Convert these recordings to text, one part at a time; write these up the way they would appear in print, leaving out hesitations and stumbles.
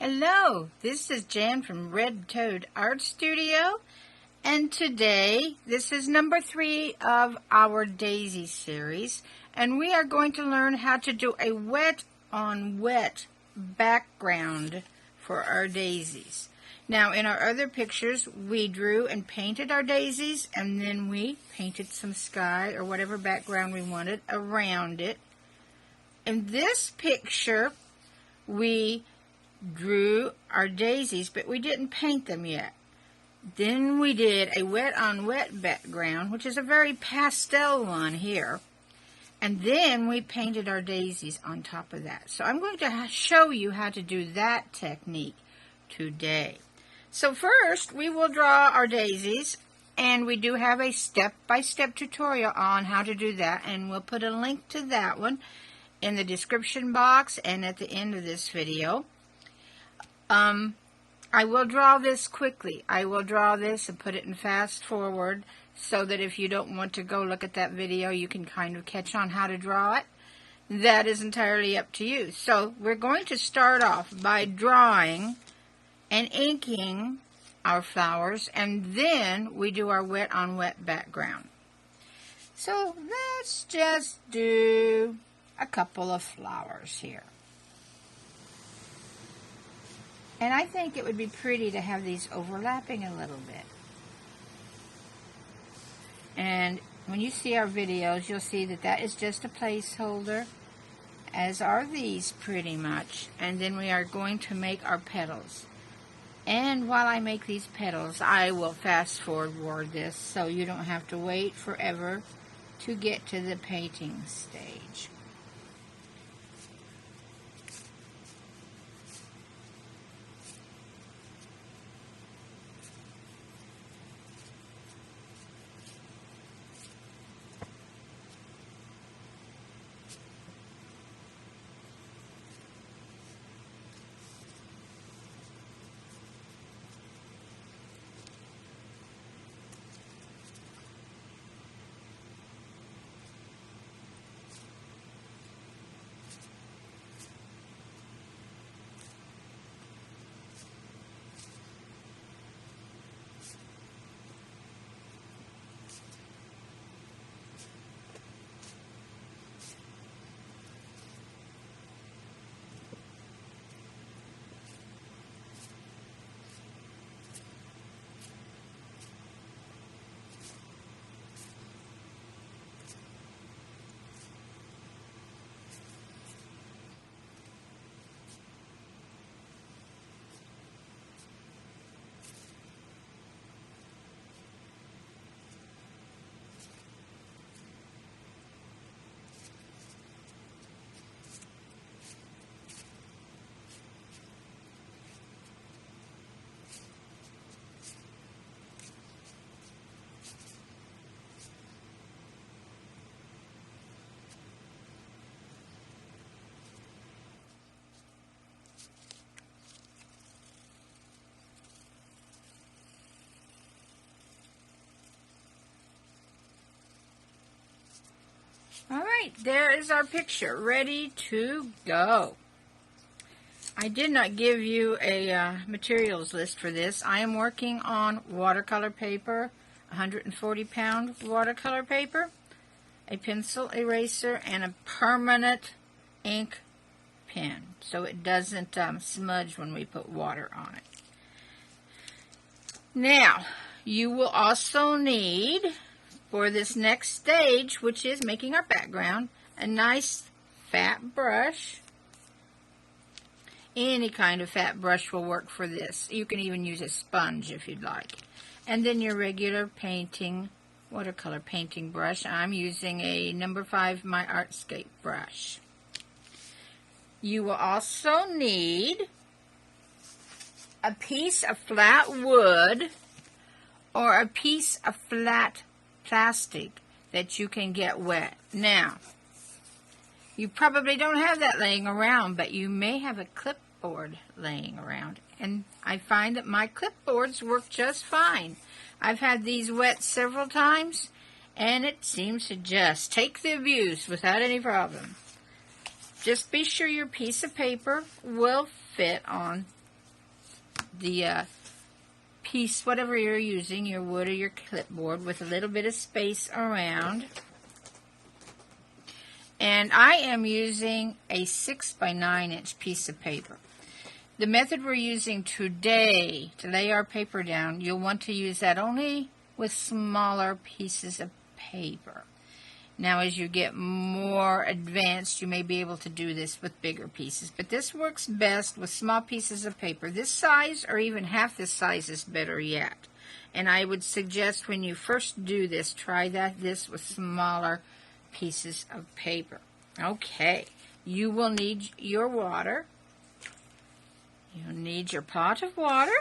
Hello, this is Jan from Red Toad Art Studio, and today this is number 3 of our Daisy series, and we are going to learn how to do a wet on wet background for our daisies. Now in our other pictures we drew and painted our daisies, and then we painted some sky or whatever background we wanted around it. In this picture we drew our daisies, but we didn't paint them yet. Then we did a wet on wet background, which is a very pastel one here, and then we painted our daisies on top of that. So I'm going to show you how to do that technique today. So first we will draw our daisies, and we do have a step-by-step tutorial on how to do that, and we'll put a link to that one in the description box and at the end of this video. I will draw this quickly. I will draw this and put it in fast forward so that if you don't want to go look at that video, you can kind of catch on how to draw it. That is entirely up to you. So we're going to start off by drawing and inking our flowers, and then we do our wet on wet background. So let's just do a couple of flowers here. And I think it would be pretty to have these overlapping a little bit. And when you see our videos, you'll see that that is just a placeholder, as are these pretty much. And then we are going to make our petals. And while I make these petals, I will fast forward this so you don't have to wait forever to get to the painting stage. Alright, there is our picture, ready to go. I did not give you a materials list for this. I am working on watercolor paper, 140-pound watercolor paper, a pencil eraser, and a permanent ink pen, so it doesn't smudge when we put water on it. Now, you will also need, for this next stage, which is making our background, a nice fat brush. Any kind of fat brush will work for this. You can even use a sponge if you'd like. And then your regular watercolor painting brush. I'm using a number 5 My Artscape brush. You will also need a piece of flat wood or a piece of flat plastic that you can get wet. Now, you probably don't have that laying around, but you may have a clipboard laying around, and I find that my clipboards work just fine. I've had these wet several times, and it seems to just take the abuse without any problem. Just be sure your piece of paper will fit on the piece, whatever you're using, your wood or your clipboard, with a little bit of space around. And I am using a 6 by 9 inch piece of paper. The method we're using today to lay our paper down, you'll want to use that only with smaller pieces of paper. Now, as you get more advanced, you may be able to do this with bigger pieces, but this works best with small pieces of paper. This size, or even half this size, is better yet. And I would suggest when you first do this, try this with smaller pieces of paper. Okay, you will need your water. You'll need your pot of water.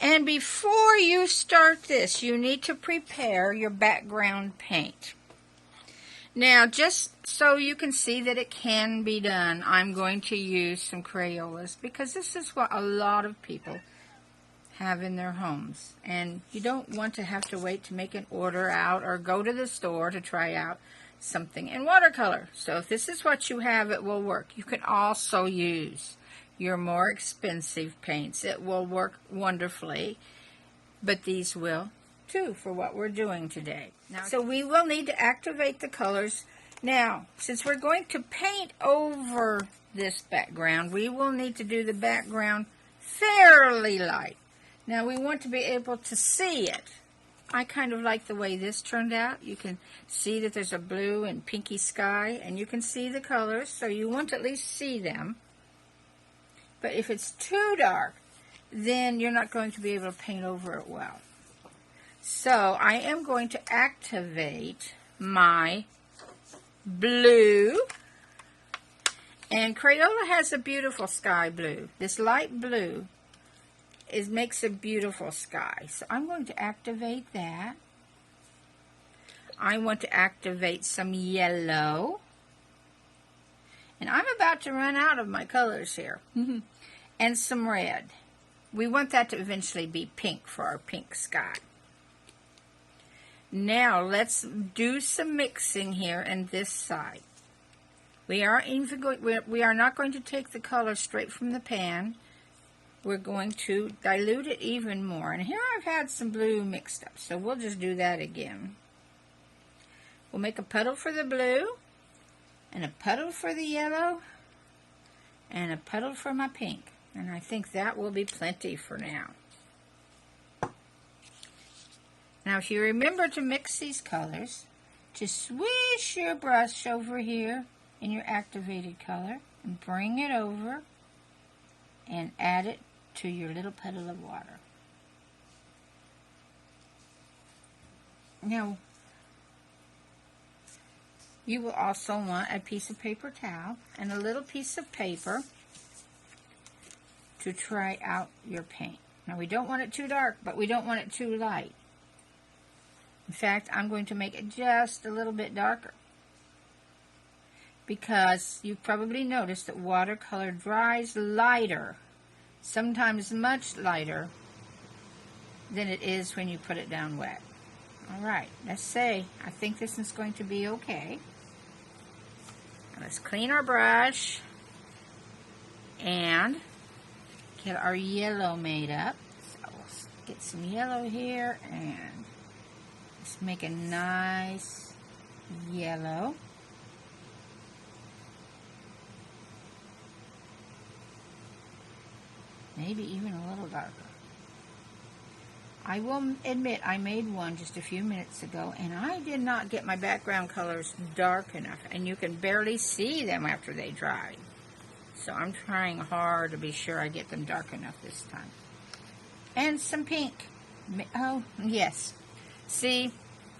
And before you start this, you need to prepare your background paint. Now, just so you can see that it can be done, I'm going to use some Crayolas, because this is what a lot of people have in their homes. And you don't want to have to wait to make an order out or go to the store to try out something in watercolor. So if this is what you have, it will work. You can also use your more expensive paints. It will work wonderfully, but these will too for what we're doing today. So we will need to activate the colors. Now, since we're going to paint over this background, we will need to do the background fairly light. Now, we want to be able to see it. I kind of like the way this turned out. You can see that there's a blue and pinky sky, and you can see the colors, so you want to at least see them. But if it's too dark, then you're not going to be able to paint over it well. So I am going to activate my blue. And Crayola has a beautiful sky blue. This light blue makes a beautiful sky. So I'm going to activate that. I want to activate some yellow. And I'm about to run out of my colors here. And some red. We want that to eventually be pink for our pink sky. Now let's do some mixing here in this side. We are not going to take the color straight from the pan. We're going to dilute it even more. And here I've had some blue mixed up, so we'll just do that again. We'll make a puddle for the blue, and a puddle for the yellow, and a puddle for my pink. And I think that will be plenty for now. Now, if you remember to mix these colors, just swish your brush over here in your activated color and bring it over and add it to your little puddle of water. Now, you will also want a piece of paper towel and a little piece of paper to try out your paint. Now, we don't want it too dark, but we don't want it too light. In fact, I'm going to make it just a little bit darker, because you've probably noticed that watercolor dries lighter, sometimes much lighter, than it is when you put it down wet. All right, let's say I think this is going to be okay. Now let's clean our brush and get our yellow made up. So let's get some yellow here and let's make a nice yellow. Maybe even a little darker. I will admit I made one just a few minutes ago, and I did not get my background colors dark enough, and you can barely see them after they dry. So I'm trying hard to be sure I get them dark enough this time. And some pink. Oh, yes. See,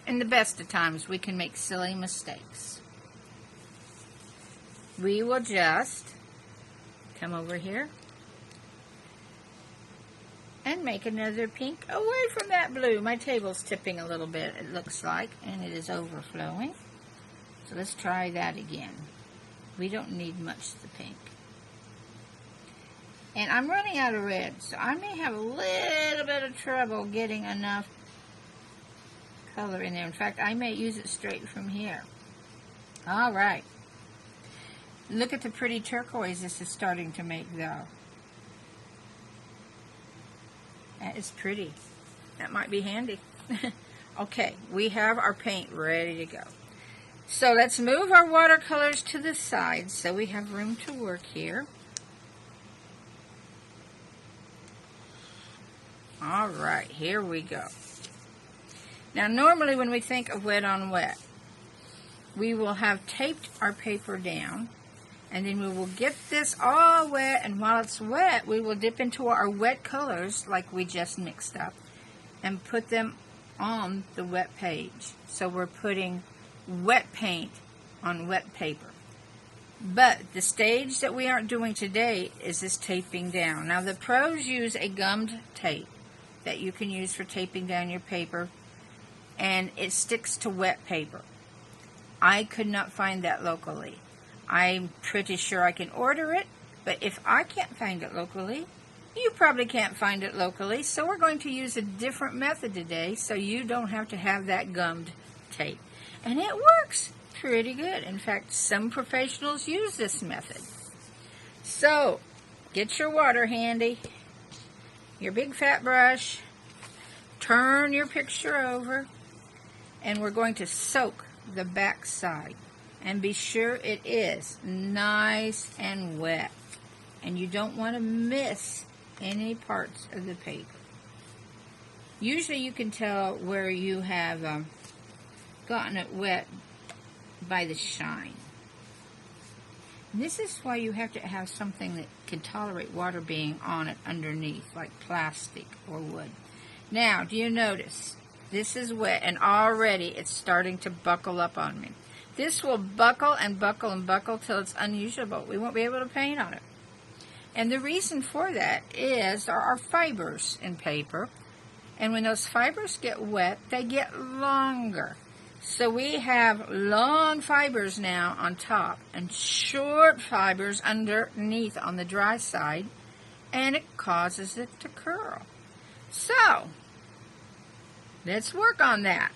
in the best of times, we can make silly mistakes. We will just come over here and make another pink away from that blue. My table's tipping a little bit, it looks like, and it is overflowing. So let's try that again. We don't need much of the pink. And I'm running out of red, so I may have a little bit of trouble getting enough color in there. In fact, I may use it straight from here. All right. Look at the pretty turquoise this is starting to make, though. That is pretty. That might be handy. Okay, we have our paint ready to go. So let's move our watercolors to the side so we have room to work here. All right, here we go. Now normally when we think of wet on wet, we will have taped our paper down, and then we will get this all wet, and while it's wet, we will dip into our wet colors like we just mixed up and put them on the wet page. So we're putting wet paint on wet paper. But the stage that we aren't doing today is this taping down. Now the pros use a gummed tape that you can use for taping down your paper, and it sticks to wet paper. I could not find that locally. I'm pretty sure I can order it, but if I can't find it locally, you probably can't find it locally, so we're going to use a different method today so you don't have to have that gummed tape. And it works pretty good. In fact, some professionals use this method. So, get your water handy, your big fat brush, turn your picture over, and we're going to soak the back side. And be sure it is nice and wet. And you don't want to miss any parts of the paper. Usually you can tell where you have gotten it wet by the shine. And this is why you have to have something that can tolerate water being on it underneath, like plastic or wood. Now, do you notice? This is wet, and already it's starting to buckle up on me. This will buckle and buckle and buckle till it's unusable. We won't be able to paint on it. And the reason for that is there are fibers in paper, and when those fibers get wet, they get longer. So we have long fibers now on top and short fibers underneath on the dry side, and it causes it to curl. So, let's work on that.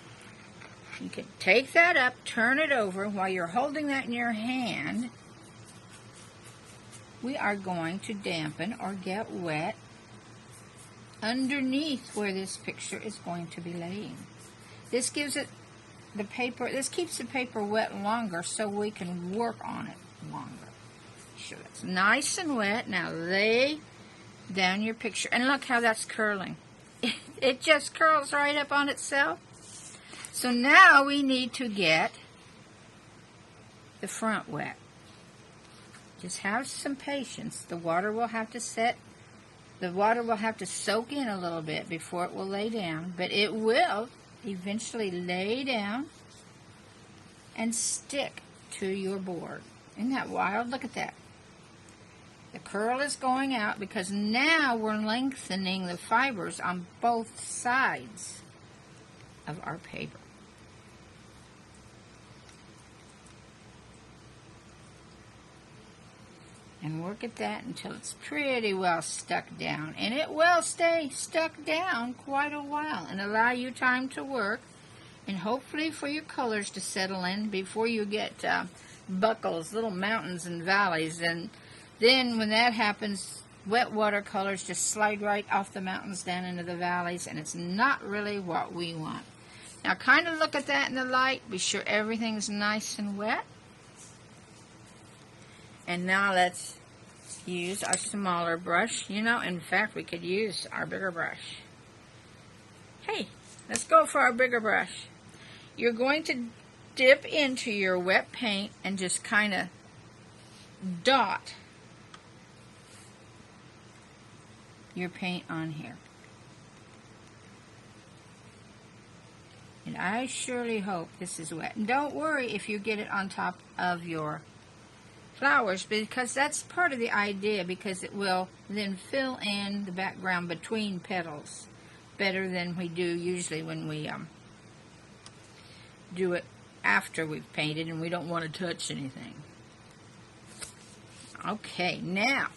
You can take that up, turn it over. While you're holding that in your hand, we are going to dampen or get wet underneath where this picture is going to be laying. This gives it the paper, this keeps the paper wet longer so we can work on it longer. Sure, that's nice and wet. Now lay down your picture, and look how that's curling. It just curls right up on itself. So now we need to get the front wet. Just have some patience. The water will have to set. The water will have to soak in a little bit before it will lay down, but it will eventually lay down and stick to your board. Isn't that wild? Look at that. The curl is going out because now we're lengthening the fibers on both sides of our paper. And work at that until it's pretty well stuck down. And it will stay stuck down quite a while and allow you time to work, and hopefully for your colors to settle in before you get buckles, little mountains and valleys. And then when that happens, wet watercolors just slide right off the mountains down into the valleys, and it's not really what we want. Now kind of look at that in the light. Be sure everything's nice and wet. And now let's use our smaller brush. You know, in fact, we could use our bigger brush. Hey, let's go for our bigger brush. You're going to dip into your wet paint and just kind of dot your paint on here. And I surely hope this is wet. And don't worry if you get it on top of your flowers, because that's part of the idea, because it will then fill in the background between petals better than we do usually when we do it after we've painted and we don't want to touch anything. Okay, now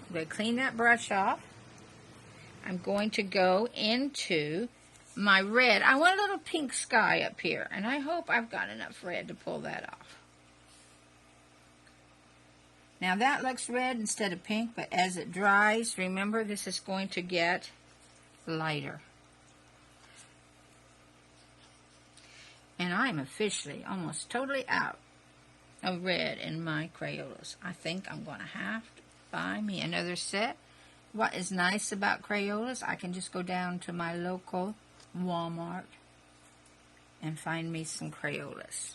I'm going to clean that brush off. I'm going to go into my red. I want a little pink sky up here, and I hope I've got enough red to pull that off. Now that looks red instead of pink, but as it dries, remember this is going to get lighter. And I'm officially almost totally out of red in my Crayolas. I think I'm going to have to buy me another set. What is nice about Crayolas, I can just go down to my local Walmart and find me some Crayolas.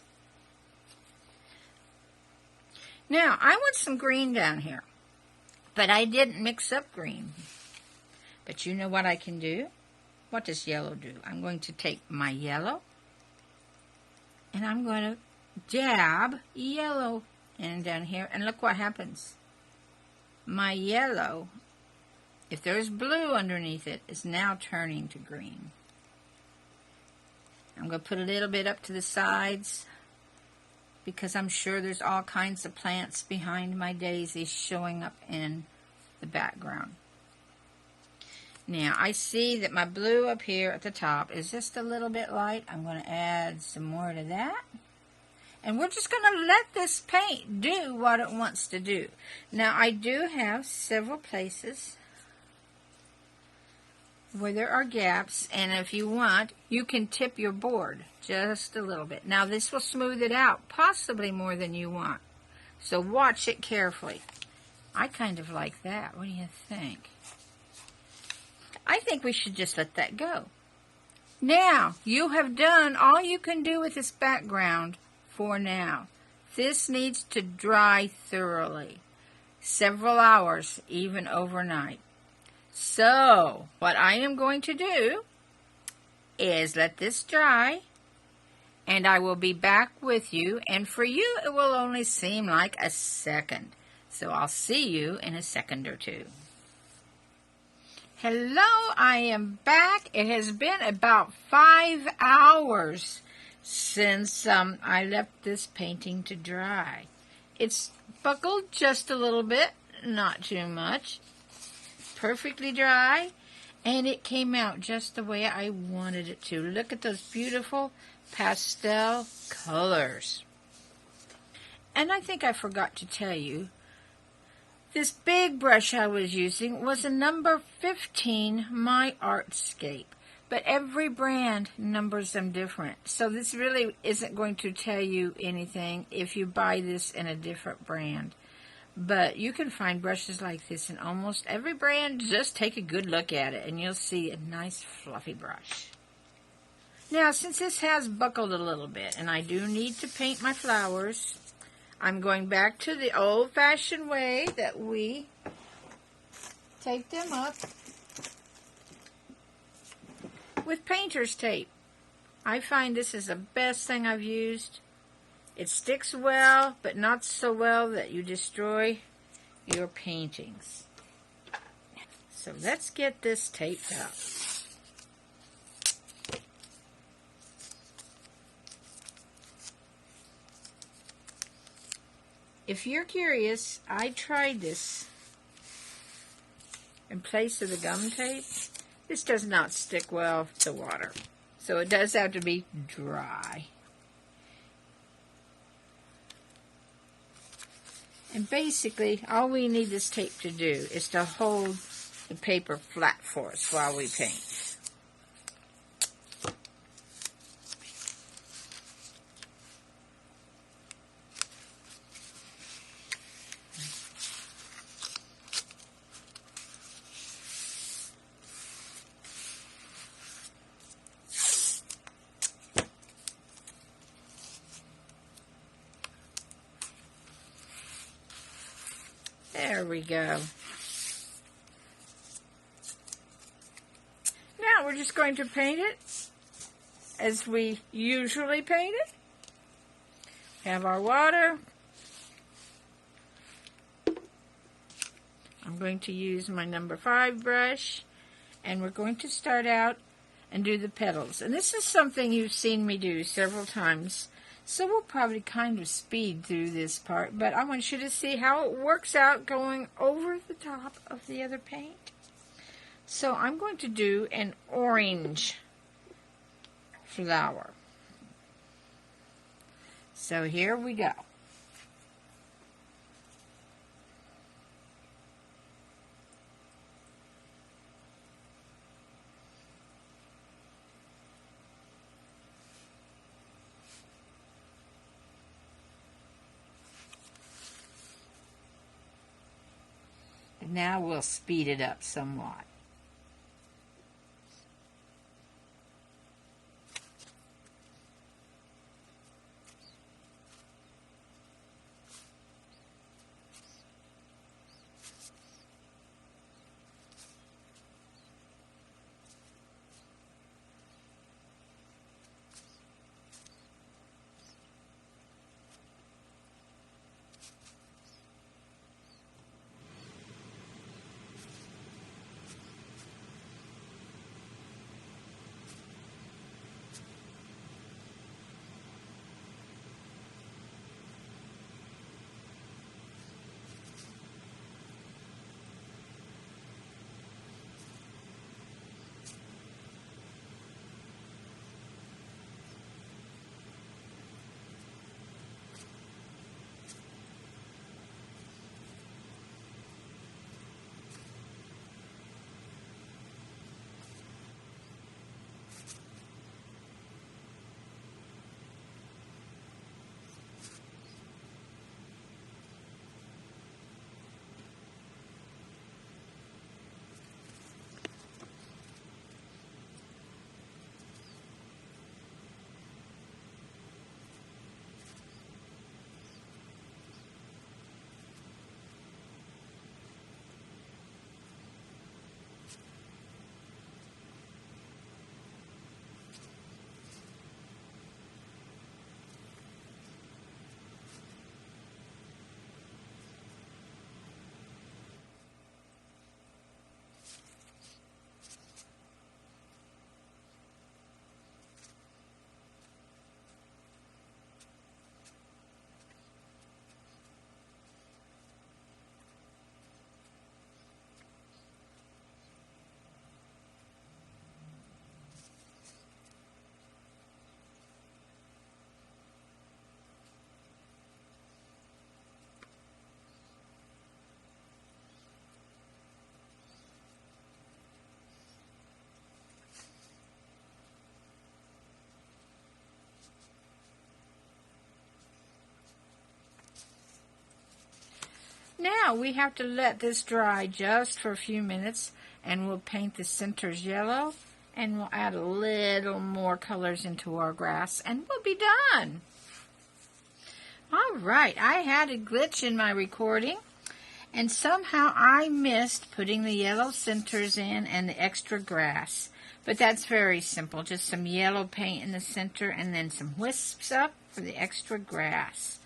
Now, I want some green down here, but I didn't mix up green. But you know what I can do? What does yellow do? I'm going to take my yellow, and I'm going to dab yellow in down here, and look what happens. My yellow, if there's blue underneath it, is now turning to green. I'm going to put a little bit up to the sides because I'm sure there's all kinds of plants behind my daisies showing up in the background. Now, I see that my blue up here at the top is just a little bit light. I'm going to add some more to that. And we're just going to let this paint do what it wants to do. Now, I do have several places where there are gaps, and if you want, you can tip your board just a little bit. Now, this will smooth it out, possibly more than you want. So watch it carefully. I kind of like that. What do you think? I think we should just let that go. Now, you have done all you can do with this background for now. This needs to dry thoroughly, several hours, even overnight. So, what I am going to do is let this dry, and I will be back with you, and for you it will only seem like a second. So I'll see you in a second or two. Hello, I am back. It has been about 5 hours since I left this painting to dry. It's buckled just a little bit, not too much. Perfectly dry, and it came out just the way I wanted it to. Look at those beautiful pastel colors. And I think I forgot to tell you, this big brush I was using was a number 15 My Artscape, but every brand numbers them different. So this really isn't going to tell you anything if you buy this in a different brand. But you can find brushes like this in almost every brand. Just take a good look at it and you'll see a nice fluffy brush. Now, since this has buckled a little bit and I do need to paint my flowers, I'm going back to the old-fashioned way that we tape them up with painter's tape. I find this is the best thing I've used. It sticks well, but not so well that you destroy your paintings. So let's get this taped up. If you're curious, I tried this in place of the gum tape. This does not stick well to water, so it does have to be dry. And basically, all we need this tape to do is to hold the paper flat for us while we paint. There we go. Now we're just going to paint it as we usually paint it. Have our water. I'm going to use my number 5 brush, and we're going to start out and do the petals. And this is something you've seen me do several times. So we'll probably kind of speed through this part, but I want you to see how it works out going over the top of the other paint. So I'm going to do an orange flower. So here we go. now we'll speed it up somewhat. Now we have to let this dry just for a few minutes, and we'll paint the centers yellow, and we'll add a little more colors into our grass, and we'll be done. All right, I had a glitch in my recording, and somehow I missed putting the yellow centers in and the extra grass. But that's very simple, just some yellow paint in the center and then some wisps up for the extra grass.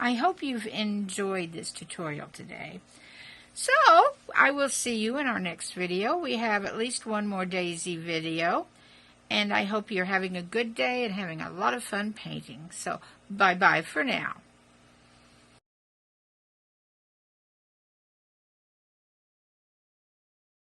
I hope you've enjoyed this tutorial today. So, I will see you in our next video. We have at least one more daisy video. And I hope you're having a good day and having a lot of fun painting. So, bye-bye for now.